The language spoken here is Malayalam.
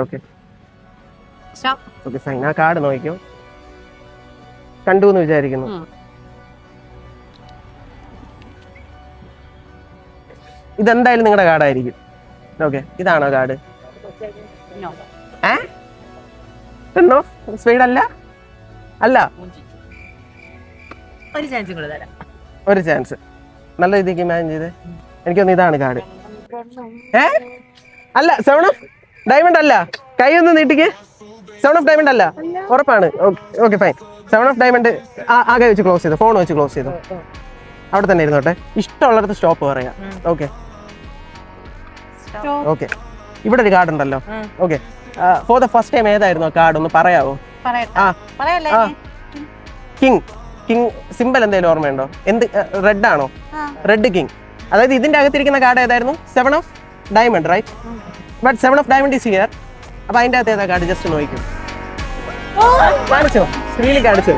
Okay okay fine. ആ കാർഡ് നോക്കിക്കോ. കണ്ടു എന്ന് വിചാരിക്കുന്നു. ഇതെന്തായാലും നിങ്ങളുടെ കാർഡായിരിക്കും. ഓക്കെ, ഇതാണോ കാർഡ്? എന്നോ സ്പീഡ് അല്ല അല്ല, ഒരു ചാൻസ്. നല്ല രീതിക്ക് ഇമാജിൻ ചെയ്തേ. എനിക്കൊന്ന് ഇതാണ് കാർഡ്. അല്ല, 7 ഓഫ് ഡയമണ്ട് അല്ല. കൈ ഒന്ന് നീട്ടിക്ക്. 7 ഓഫ് ഡയമണ്ട് അല്ല, ഉറപ്പാണ്. Okay fine. 7 ഓഫ് ഡയമണ്ട് ആകെ വെച്ച് ക്ലോസ് ചെയ്തു. ഫോൺ വെച്ച് ക്ലോസ് ചെയ്തു. അവിടെ തന്നെ ഇരുന്നോട്ടെ. ഇഷ്ടമുള്ളിടത്ത് സ്റ്റോപ്പ് പറയാം. Okay okay. ഇവിടെ ഒരു കാർഡ് ഉണ്ടല്ലോ. Okay, for the first time ഏതായിരുന്നു ആ കാർഡ്? ഒന്ന് പറയാവോ? കിങ്. കിങ് സിമ്പിൾ എന്തെങ്കിലും ഓർമ്മയുണ്ടോ? എന്ത്? റെഡ് ആണോ? Red king. അതായത് ഇതിന്റെ അകത്തിരിക്കുന്ന കാർഡ് ഏതായിരുന്നു? 7 of diamond, right? But 7 of diamond is here. അപ്പൊ അതിന്റെ അകത്ത് ഏതാ കാർഡ്? ജസ്റ്റ് നോക്കൂ. കാണിച്ചോ, സ്ക്രീനിൽ കാണിച്ചോ.